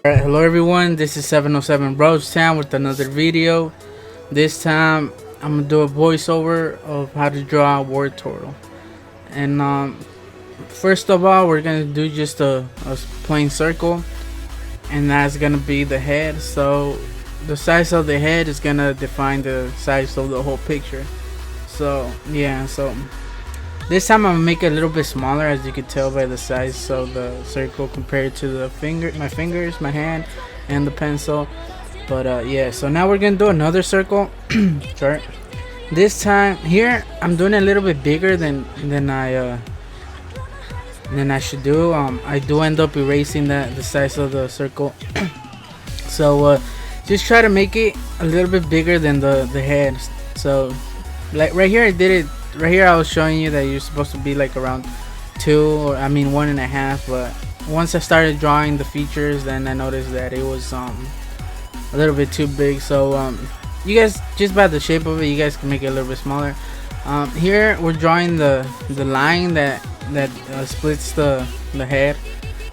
Alright, hello everyone, this is 707 Bros Town with another video. This time I'm gonna do a voiceover of how to draw a Wartortle. And first of all, we're gonna do just a plain circle, and that's gonna be the head. So the size of the head is gonna define the size of the whole picture. So yeah, so this time I'm gonna make it a little bit smaller, as you can tell by the size of the circle compared to the my fingers, my hand, and the pencil. But yeah, so now we're gonna do another circle chart. This time here I'm doing it a little bit bigger than I should do. I do end up erasing the size of the circle. So just try to make it a little bit bigger than the head. So like right here I did it. Right here I was showing you that you're supposed to be like around 1.5, but once I started drawing the features, then I noticed that it was a little bit too big. So you guys, just by the shape of it, you guys can make it a little bit smaller. Here we're drawing the line that splits the head.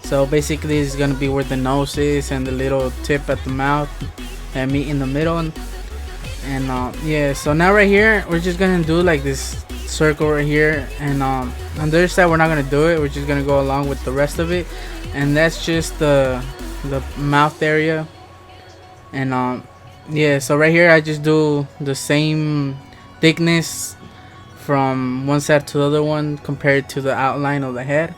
So basically it's gonna be where the nose is and the little tip at the mouth that meet in the middle. And yeah, so now right here we're just gonna do like this circle right here, and on the other side we're not gonna do it. We're just gonna go along with the rest of it, and that's just the mouth area. And yeah, so right here I just do the same thickness from one side to the other one compared to the outline of the head.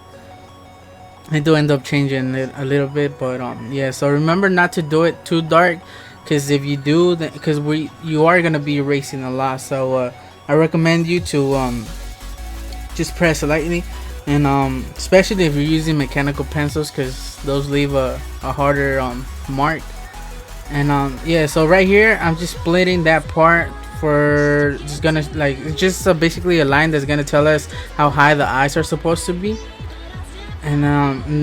I do end up changing it a little bit, but yeah, so remember not to do it too dark, because if you do, because you are gonna be erasing a lot. So I recommend you to just press lightly, and especially if you're using mechanical pencils, because those leave a harder mark. And yeah, so right here I'm just splitting that part for just gonna like, it's just basically a line that's gonna tell us how high the eyes are supposed to be. And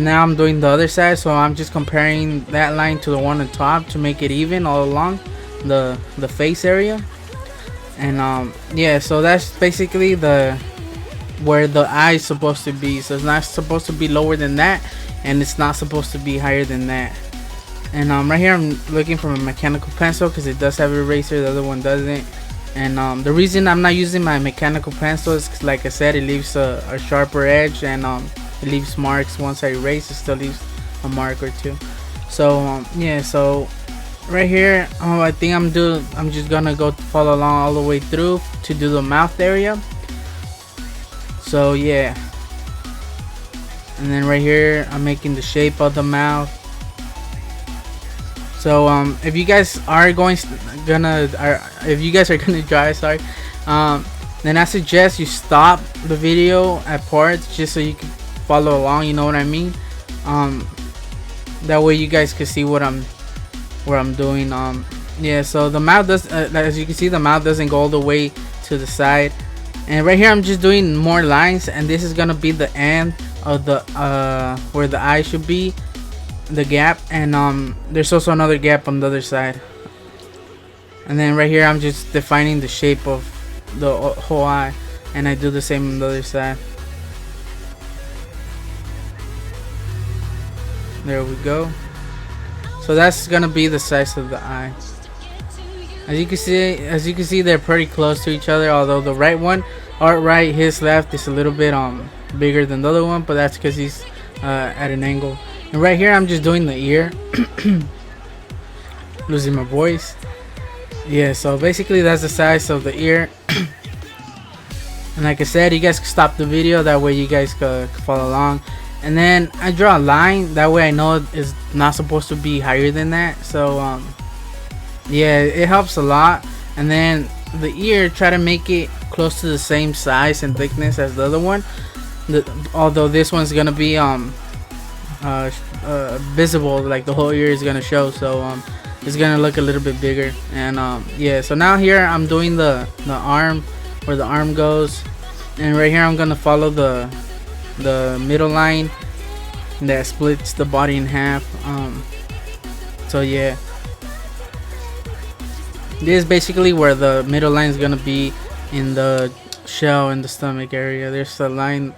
now I'm doing the other side, so I'm just comparing that line to the one on top to make it even all along the face area. And yeah, so that's basically where the eye is supposed to be. So it's not supposed to be lower than that, and it's not supposed to be higher than that. And right here I'm looking for a mechanical pencil, because it does have an eraser, the other one doesn't. And the reason I'm not using my mechanical pencil is 'cause, like I said, it leaves a sharper edge, and it leaves marks. Once I erase, it still leaves a mark or two. So yeah, so right here, I think I'm just gonna go follow along all the way through to do the mouth area. So yeah, and then right here I'm making the shape of the mouth. So if you guys are gonna draw, sorry, then I suggest you stop the video at parts, just so you can follow along, you know what I mean. That way you guys can see what I'm doing. Yeah, so the mouth does, as you can see, the mouth doesn't go all the way to the side. And right here I'm just doing more lines, and this is gonna be the end of the where the eye should be, the gap. And there's also another gap on the other side. And then right here I'm just defining the shape of the whole eye, and I do the same on the other side. There we go. So that's gonna be the size of the eye. As you can see, they're pretty close to each other. Although the right one, his left is a little bit bigger than the other one, but that's because he's at an angle. And right here I'm just doing the ear. Losing my voice. Yeah, so basically that's the size of the ear. And like I said, you guys can stop the video, that way you guys can follow along. And then I draw a line, that way I know it's not supposed to be higher than that. So yeah, it helps a lot. And then the ear, try to make it close to the same size and thickness as the other one, although this one's gonna be visible, like the whole ear is gonna show. So it's gonna look a little bit bigger. And yeah, so now here I'm doing the arm, where the arm goes. And right here I'm gonna follow the middle line that splits the body in half. So yeah, this is basically where the middle line is gonna be, in the shell and the stomach area. There's a line,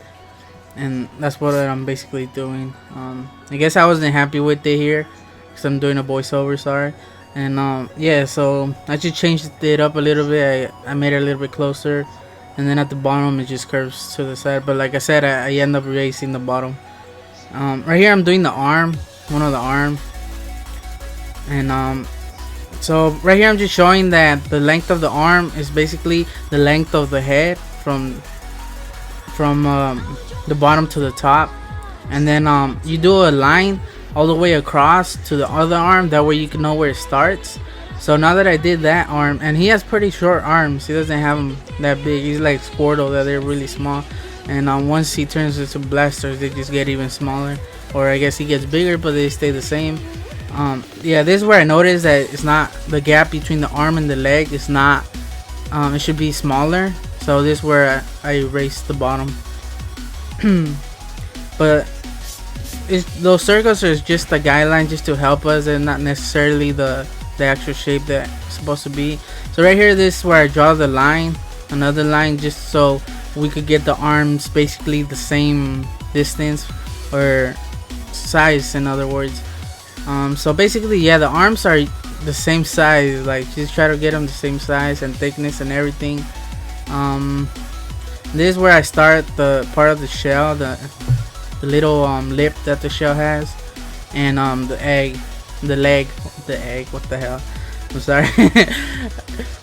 and that's what I'm basically doing. I guess I wasn't happy with it here, because I'm doing a voiceover, sorry. And yeah, so I just changed it up a little bit. I made it a little bit closer, and then at the bottom it just curves to the side. But like I said, I end up erasing the bottom. Right here I'm doing the arm, one of the arm, and so right here I'm just showing that the length of the arm is basically the length of the head from the bottom to the top, and then you do a line all the way across to the other arm, that way you can know where it starts. So now that I did that arm, and he has pretty short arms, he doesn't have them that big, he's like Squirtle, that they're really small. And once he turns into Blastoise, they just get even smaller, or I guess he gets bigger, but they stay the same. Yeah, this is where I noticed that it's not, the gap between the arm and the leg is not, it should be smaller. So this is where I erased the bottom. But those circles are just a guideline, just to help us, and not necessarily the actual shape that it's supposed to be. So right here, this is where I draw the line, another line, just so we could get the arms basically the same distance or size, in other words. So basically, yeah, the arms are the same size, like just try to get them the same size and thickness and everything. This is where I start the part of the shell, the little lip that the shell has, and the egg, the leg, the egg, what the hell, I'm sorry.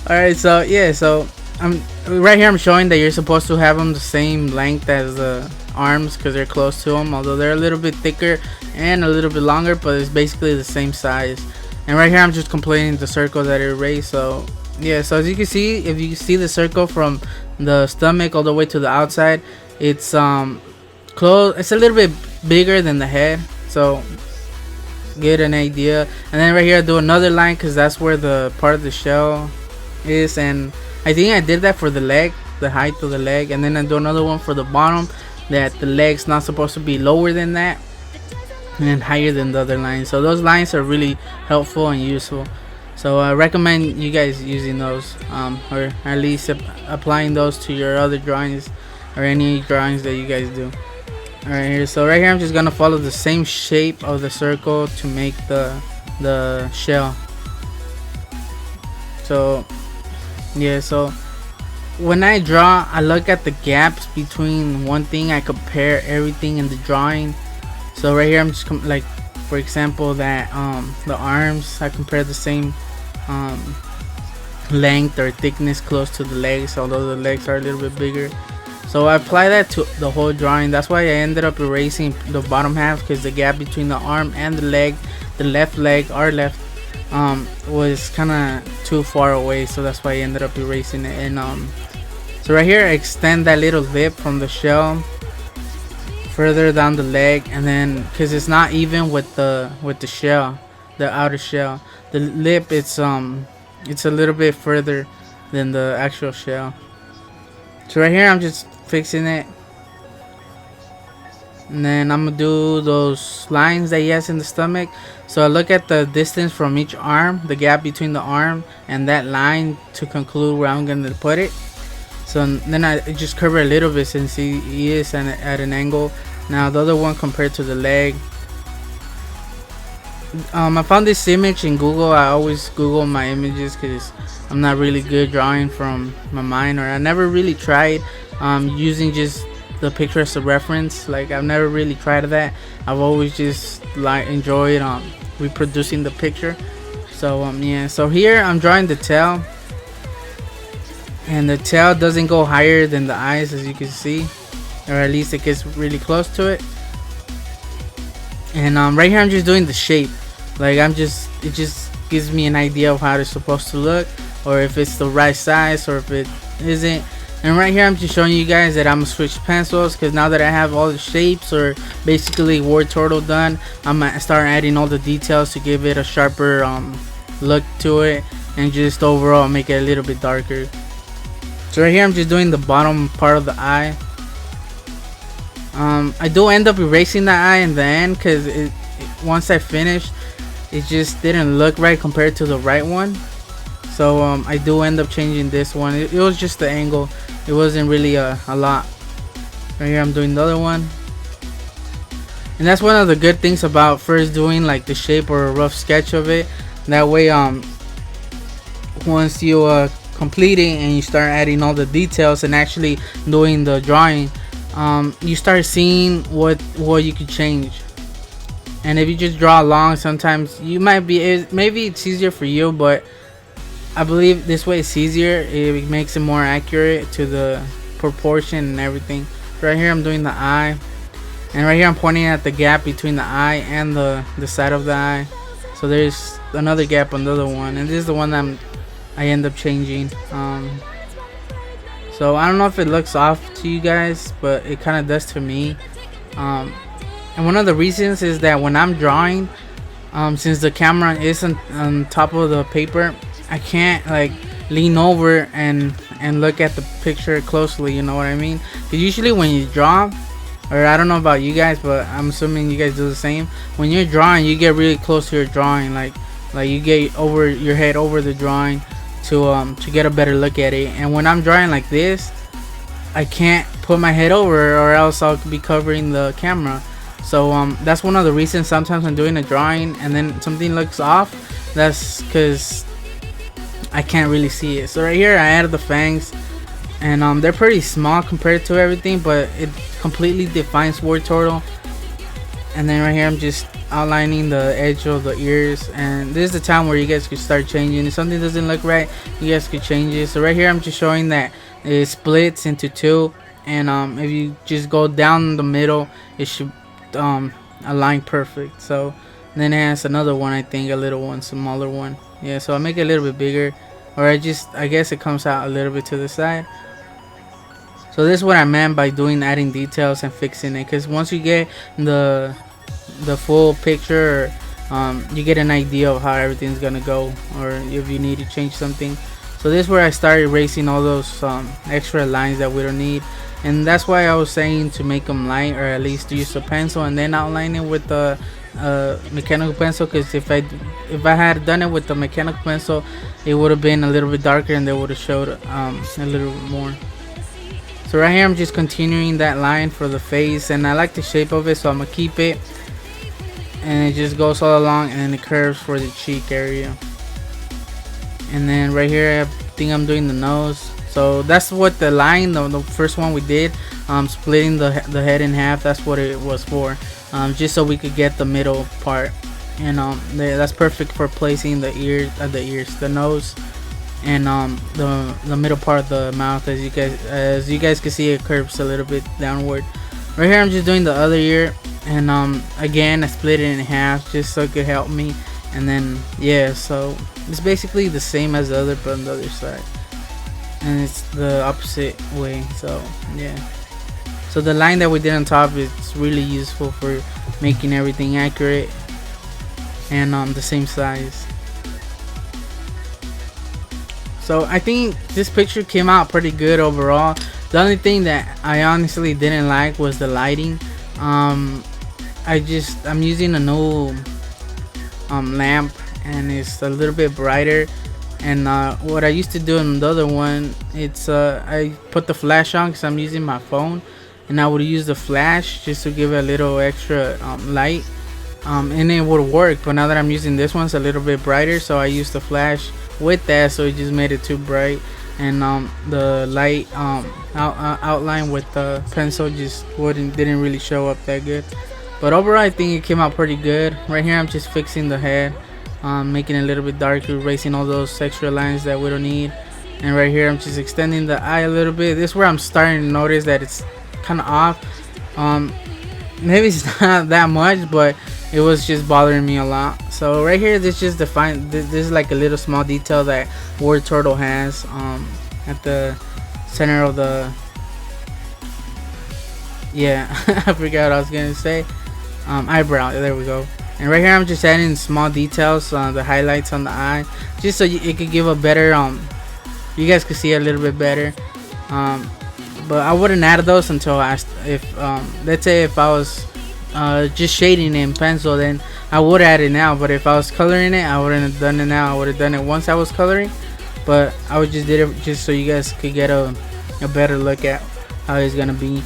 Alright, so yeah, so right here I'm showing that you're supposed to have them the same length as the arms, because they're close to them, although they're a little bit thicker and a little bit longer, but it's basically the same size. And right here I'm just completing the circle that I erased. So yeah, so as you can see, if you see the circle from the stomach all the way to the outside, it's close, it's a little bit bigger than the head, so get an idea. And then right here I do another line, because that's where the part of the shell is, and I think I did that for the leg, the height of the leg. And then I do another one for the bottom, that the leg's not supposed to be lower than that and higher than the other line. So those lines are really helpful and useful, so I recommend you guys using those, or at least applying those to your other drawings or any drawings that you guys do. Alright, here, so right here I'm just gonna follow the same shape of the circle to make the shell. So yeah, so when I draw, I look at the gaps between one thing, I compare everything in the drawing. So right here I'm just like, for example, that the arms, I compare the same length or thickness close to the legs, although the legs are a little bit bigger. So I apply that to the whole drawing. That's why I ended up erasing the bottom half, because the gap between the arm and the leg, the left leg, our left, was kind of too far away, so that's why I ended up erasing it. And so right here I extend that little lip from the shell further down the leg, and then because it's not even with the shell, the outer shell, the lip, it's a little bit further than the actual shell. So right here I'm just fixing it, and then I'm gonna do those lines that he has in the stomach. So I look at the distance from each arm, the gap between the arm and that line, to conclude where I'm gonna put it. So then I just curve it a little bit, since he is at an angle. Now the other one compared to the leg, I found this image in Google. I always Google my images because I'm not really good drawing from my mind, or I never really tried using just the picture as a reference. Like, I've never really tried that. I've always just enjoyed reproducing the picture. So yeah, so here I'm drawing the tail, and the tail doesn't go higher than the eyes, as you can see, or at least it gets really close to it. And right here I'm just doing the shape, like it just gives me an idea of how it's supposed to look, or if it's the right size or if it isn't. And right here I'm just showing you guys that I'm gonna switch pencils, because now that I have all the shapes, or basically Wartortle done, I'm gonna start adding all the details to give it a sharper look to it, and just overall make it a little bit darker. So right here I'm just doing the bottom part of the eye. I do end up erasing the eye in the end, because once I finished, it just didn't look right compared to the right one. So I do end up changing this one. It was just the angle, it wasn't really a lot. Right here I'm doing the other one, And that's one of the good things about first doing like the shape or a rough sketch of it. That way once you complete it and you start adding all the details and actually doing the drawing, you start seeing what you could change. And if you just draw along, sometimes you might be, maybe it's easier for you, but I believe this way it's easier. It makes it more accurate to the proportion and everything. Right here I'm doing the eye, and right here I'm pointing at the gap between the eye and the side of the eye. So there's another gap on the other one, and this is the one that I end up changing. So I don't know if it looks off to you guys, but it kind of does to me. And one of the reasons is that when I'm drawing, since the camera isn't on top of the paper, I can't like lean over and look at the picture closely, you know what I mean? Because usually when you draw, or I don't know about you guys, but I'm assuming you guys do the same, when you're drawing you get really close to your drawing, like you get over your head over the drawing to get a better look at it. And when I'm drawing like this, I can't put my head over, or else I'll be covering the camera. So that's one of the reasons sometimes I'm doing a drawing and then something looks off. That's because I can't really see it. So right here I added the fangs, and they're pretty small compared to everything, but it completely defines Wartortle. And then right here I'm just outlining the edge of the ears, and this is the time where you guys could start changing. If something doesn't look right, you guys could change it. So right here I'm just showing that it splits into two, and if you just go down the middle, it should align perfect. So then it has another one, I think a little one, smaller one. Yeah, so I make it a little bit bigger, or I guess it comes out a little bit to the side. So this is what I meant by adding details and fixing it, because once you get the full picture, you get an idea of how everything's gonna go, or if you need to change something. So this is where I started erasing all those extra lines that we don't need. And that's why I was saying to make them light, or at least use a pencil and then outline it with the mechanical pencil, because if I had done it with the mechanical pencil, it would have been a little bit darker and they would have showed a little bit more. So right here I'm just continuing that line for the face, and I like the shape of it, so I'm gonna keep it, and it just goes all along, and then it curves for the cheek area. And then right here I think I'm doing the nose. So that's what the line, the first one we did, splitting the head in half, that's what it was for, just so we could get the middle part. And that's perfect for placing the nose, and the middle part of the mouth. As you guys can see, it curves a little bit downward. Right here I'm just doing the other ear, and again I split it in half just so it could help me. And then yeah, so it's basically the same as the other, but on the other side, and it's the opposite way. So yeah, so the line that we did on top is really useful for making everything accurate and the same size. So I think this picture came out pretty good overall. The only thing that I honestly didn't like was the lighting. I'm using a new lamp, and it's a little bit brighter. And what I used to do in the other one, it's I put the flash on because I'm using my phone, and I would use the flash just to give it a little extra light, and it would work. But now that I'm using this one, it's a little bit brighter, so I used the flash with that, so it just made it too bright, and the light outline with the pencil just didn't really show up that good. But overall I think it came out pretty good. Right here I'm just fixing the head, making it a little bit darker, erasing all those extra lines that we don't need. And right here I'm just extending the eye a little bit. This is where I'm starting to notice that it's kind of off. Maybe it's not that much, but it was just bothering me a lot. So right here, this just this is like a little small detail that Wartortle has at the center of the, yeah, I forgot what I was gonna say, eyebrow. There we go. And right here I'm just adding small details, the highlights on the eye, just so it could give a better you guys could see it a little bit better. But I wouldn't add those until let's say if I was just shading it in pencil, then I would add it now. But if I was coloring it, I wouldn't have done it now. I would have done it once I was coloring, but I would just did it just so you guys could get a better look at how it's gonna be.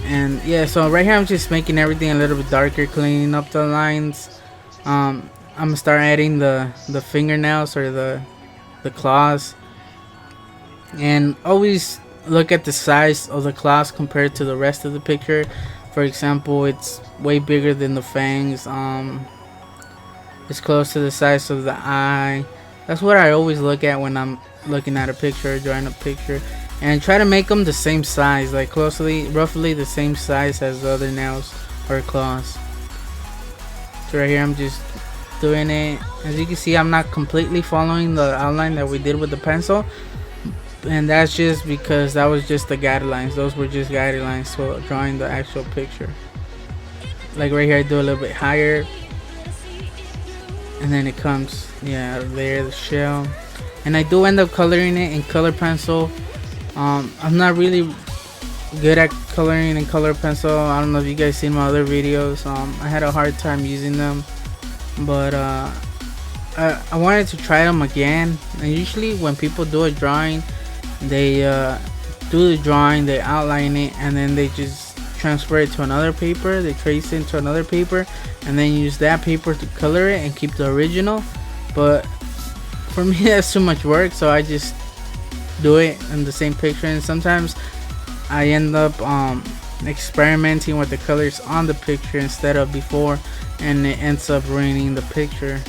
And yeah, so right here I'm just making everything a little bit darker, cleaning up the lines. I'm gonna start adding the fingernails or the claws, and always look at the size of the claws compared to the rest of the picture. For example, it's way bigger than the fangs. It's close to the size of the eye. That's what I always look at when I'm looking at a picture or drawing a picture, and try to make them the same size, like roughly the same size as the other nails or claws. So right here I'm just doing it. As you can see, I'm not completely following the outline that we did with the pencil, and that's just because that was just the guidelines. Those were just guidelines for drawing the actual picture. Like right here I do a little bit higher, and then it comes, yeah, there, the shell. And I do end up coloring it in color pencil. I'm not really good at coloring in color pencil. I don't know if you guys seen my other videos. I had a hard time using them, but I wanted to try them again. And usually when people do a drawing, they do the drawing, they outline it, and then they just transfer it to another paper. They trace it into another paper, and then use that paper to color it and keep the original. But for me, that's too much work, so I just do it in the same picture. And sometimes I end up experimenting with the colors on the picture instead of before, and it ends up ruining the picture.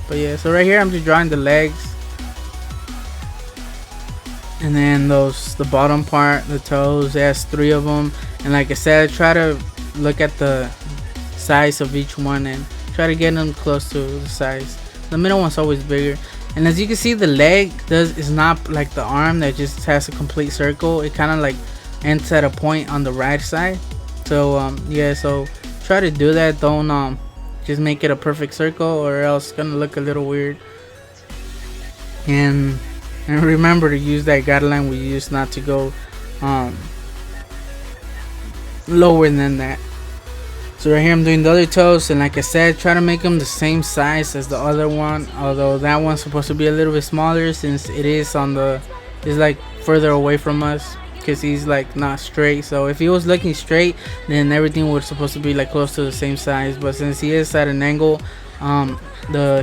But yeah, so right here I'm just drawing the legs, and then the bottom part, the toes. There's 3 of them, and like I said, I try to look at the size of each one and try to get them close to the size. The middle one's always bigger. And as you can see, the leg is not like the arm that just has a complete circle. It kind of like ends at a point on the right side. So yeah, so try to do that. Don't just make it a perfect circle, or else it's gonna look a little weird. And remember to use that guideline we used, not to go lower than that. So right here I'm doing the other toes, and like I said, try to make them the same size as the other one, although that one's supposed to be a little bit smaller since it is it's like further away from us, because he's like not straight. So if he was looking straight, then everything was supposed to be like close to the same size, but since he is at an angle,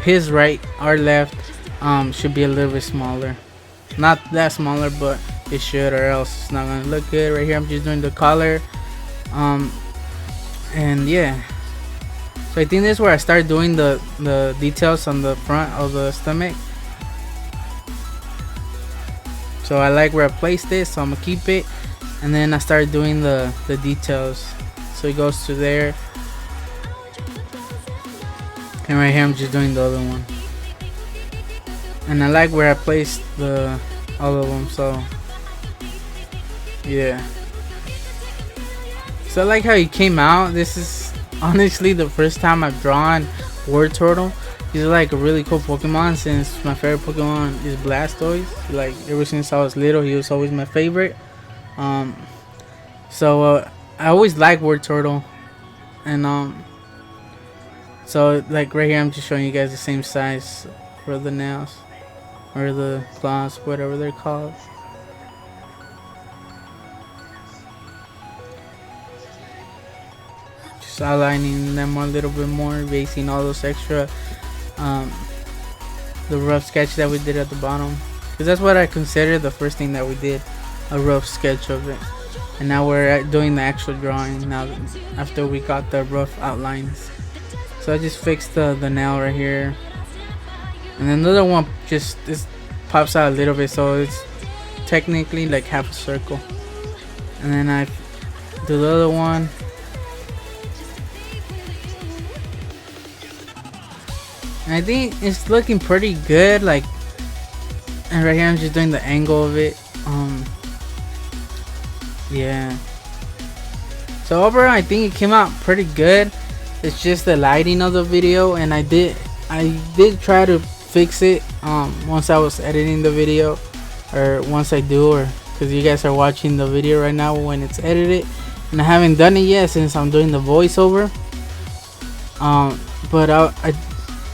his right, our left, should be a little bit smaller. Not that smaller, but it should, or else it's not gonna look good. Right here I'm just doing the collar. And yeah, so I think this is where I start doing the details on the front of the stomach. So I like where I placed it, so I'm gonna keep it, and then I start doing the details. So it goes to there, and right here I'm just doing the other one. And I like where I placed all of them. So yeah. So I like how he came out. This is honestly the first time I've drawn Wartortle. He's like a really cool Pokemon, since my favorite Pokemon is Blastoise. Like ever since I was little, he was always my favorite. So I always like Wartortle, and so like right here I'm just showing you guys the same size for the nails or the claws, whatever they're called. Outlining them a little bit more, basing all those extra the rough sketch that we did at the bottom, because that's what I consider the first thing that we did, a rough sketch of it. And now we're doing the actual drawing now after we got the rough outlines. So I just fixed the nail right here, and then the other one just pops out a little bit, so it's technically like half a circle. And then I do the other one. I think it's looking pretty good, like, and right here I'm just doing the angle of it. Yeah, so overall I think it came out pretty good. It's just the lighting of the video, and I did try to fix it once I was editing the video, or once I do, or because you guys are watching the video right now when it's edited, and I haven't done it yet since I'm doing the voiceover. But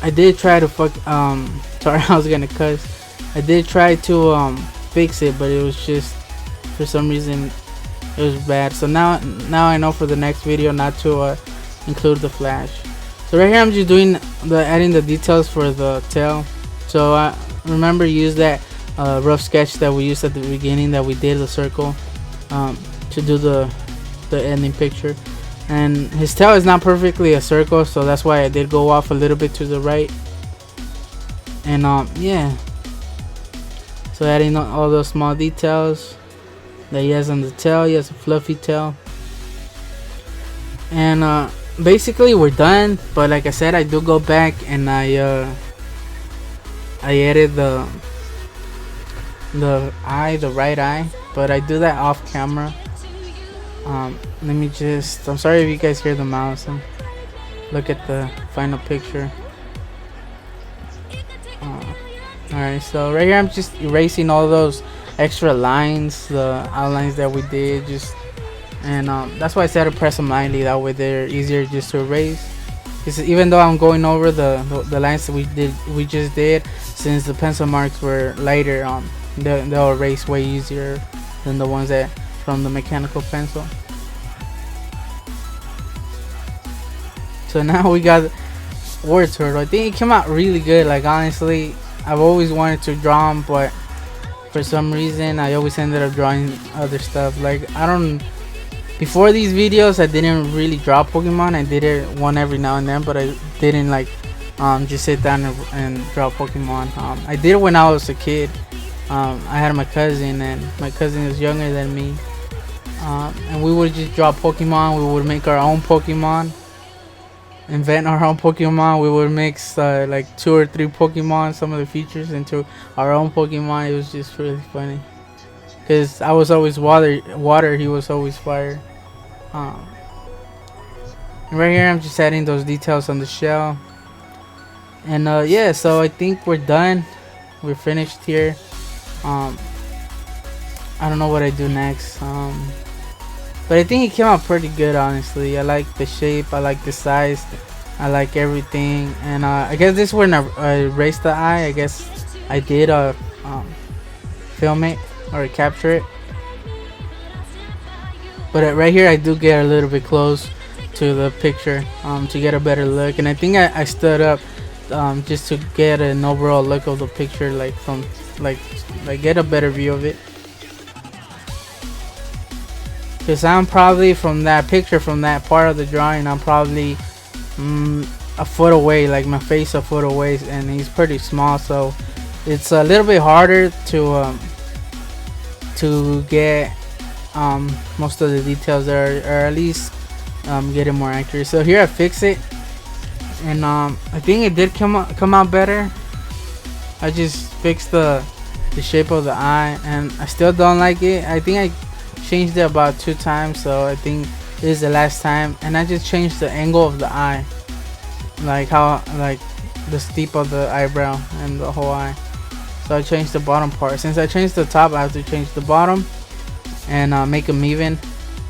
I did try to sorry, I was gonna cuss. I did try to fix it, but it was just, for some reason, it was bad. So now I know for the next video not to include the flash. So right here I'm just doing adding the details for the tail. So remember, use that rough sketch that we used at the beginning, that we did the circle to do the ending picture. And his tail is not perfectly a circle, so that's why I did go off a little bit to the right. And yeah, so adding all those small details that he has on the tail. He has a fluffy tail. And basically we're done, but like I said, I do go back and I edit the right eye, but I do that off camera. Let me just, I'm sorry if you guys hear the mouse, and look at the final picture. Alright, so right here I'm just erasing all those extra lines, the outlines that we did, and that's why I said to press them lightly, that way they're easier just to erase. Because even though I'm going over the lines that we just did, since the pencil marks were lighter, they'll erase way easier than the ones that from the mechanical pencil. So now we got Wartortle. I think it came out really good. Like, honestly, I've always wanted to draw him, but for some reason I always ended up drawing other stuff. Like, before these videos I didn't really draw Pokemon. I did it one every now and then, but I didn't like just sit down and draw Pokemon. I did it when I was a kid. I had my cousin, and my cousin is younger than me, and we would just draw Pokemon. We would make our own Pokemon, invent our own Pokemon. We would mix like 2 or 3 Pokemon, some of the features, into our own Pokemon. It was just really funny, because I was always water, he was always fire. And right here I'm just adding those details on the shell. And yeah, so I think we're done. We're finished here. I don't know what I do next, but I think it came out pretty good, honestly. I like the shape, I like the size, I like everything. And I guess this is when I erased the eye. I guess I did film it or capture it, but right here I do get a little bit close to the picture to get a better look. And I think I stood up just to get an overall look of the picture, like from like get a better view of it. Because I'm probably, from that picture, from that part of the drawing, I'm probably a foot away, like my face a foot away, and he's pretty small, so it's a little bit harder to get most of the details there, or at least get it more accurate. So here I fix it, and I think it did come out better. I just fixed the shape of the eye, and I still don't like it. I think I changed it about 2 times, so I think this is the last time. And I just changed the angle of the eye, like how, like the steep of the eyebrow and the whole eye. So I changed the bottom part. Since I changed the top, I have to change the bottom and make them even.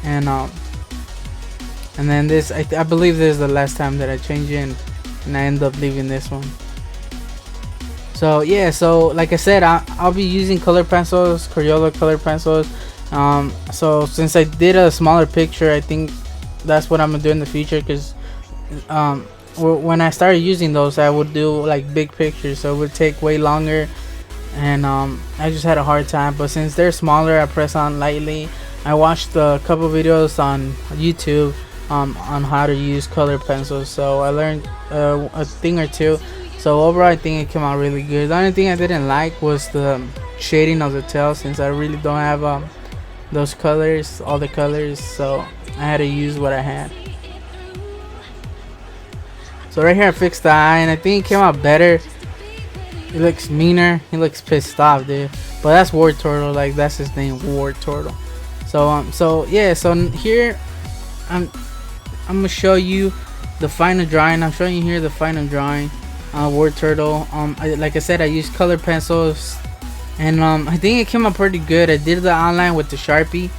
And then this, I believe this is the last time that I change it, and I end up leaving this one. So yeah, so like I said, I'll be using color pencils, Crayola color pencils. So since I did a smaller picture, I think that's what I'm gonna do in the future, because when I started using those, I would do like big pictures, so it would take way longer, and I just had a hard time. But since they're smaller, I press on lightly. I watched a couple videos on YouTube on how to use color pencils, so I learned a thing or two. So overall, I think it came out really good. The only thing I didn't like was the shading of the tail, since I really don't have those colors, all the colors, so I had to use what I had. So right here I fixed the eye, and I think it came out better. It looks meaner. He looks pissed off, dude. But that's Wartortle, like that's his name, Wartortle. So yeah, so here I'm gonna show you the final drawing. I'm showing you here the final drawing. Wartortle. Like I said, I used color pencils, and I think it came out pretty good. I did the outline with the Sharpie,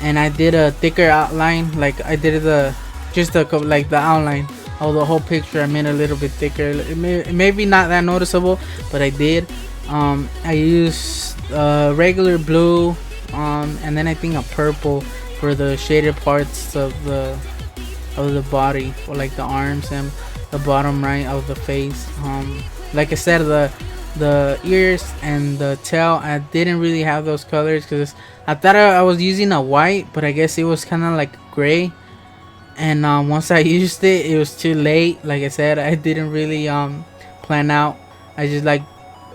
and I did a thicker outline. Like I did like the outline of the whole picture. I made it a little bit thicker. It may be not that noticeable, but I did. I used regular blue, and then I think a purple for the shaded parts of the body, or like the arms and the bottom right of the face. Like I said, the ears and the tail, I didn't really have those colors because I thought I was using a white, but I guess it was kind of like gray. And once I used it, it was too late. Like I said, I didn't really plan out. I just like,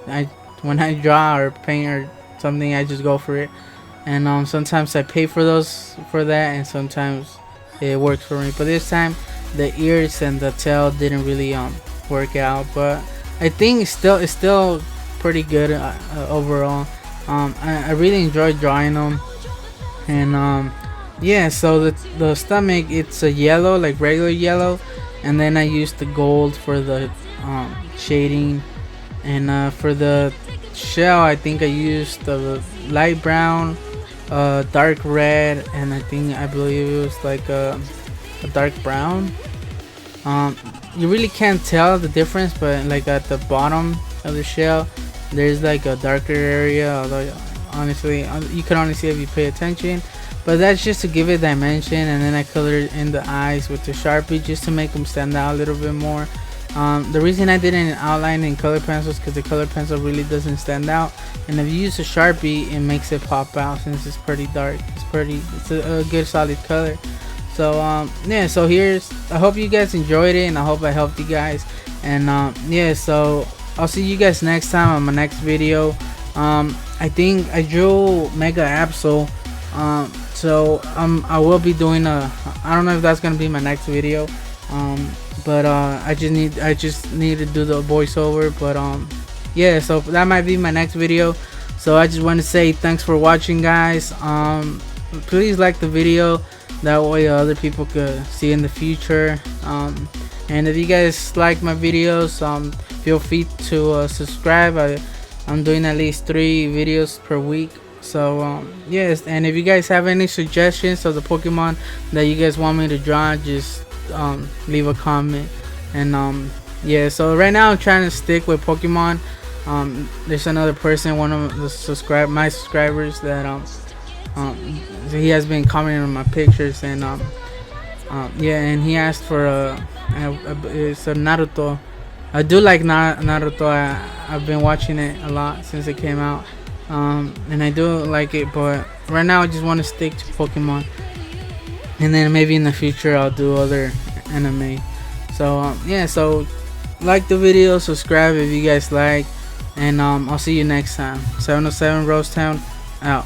I when I draw or paint or something, I just go for it. And sometimes I pay for that, and sometimes it works for me. But this time, the ears and the tail didn't really work out. But I think it's still pretty good overall. I really enjoyed drawing them. And yeah, so the stomach, it's a yellow, like regular yellow, and then I used the gold for the shading. And for the shell, I think I used the light brown, dark red, and I believe it was like a dark brown. You really can't tell the difference, but like at the bottom of the shell, there's like a darker area, although honestly you can only see if you pay attention. But that's just to give it dimension. And then I colored in the eyes with the Sharpie just to make them stand out a little bit more. The reason I didn't outline in color pencils because the color pencil really doesn't stand out, and if you use a Sharpie, it makes it pop out since it's pretty dark. It's a good solid color. So yeah, so I hope you guys enjoyed it, and I hope I helped you guys. And yeah, so I'll see you guys next time on my next video. I think I drew Mega Absol. So I will be doing I don't know if that's gonna be my next video. But I just need to do the voiceover. But yeah, so that might be my next video. So I just want to say thanks for watching, guys. Please like the video, that way other people could see in the future. And if you guys like my videos, feel free to subscribe. I'm doing at least 3 videos per week. So yes, and if you guys have any suggestions of the Pokemon that you guys want me to draw, just leave a comment. And yeah, so right now I'm trying to stick with Pokemon. There's another person, one of the my subscribers, that he has been commenting on my pictures. And yeah, and he asked for it's a Naruto. I do like Naruto. I've been watching it a lot since it came out. And I do like it, but right now I just want to stick to Pokemon, and then maybe in the future I'll do other anime. So yeah, so like the video, subscribe if you guys like, and I'll see you next time. 707 Rosetown out.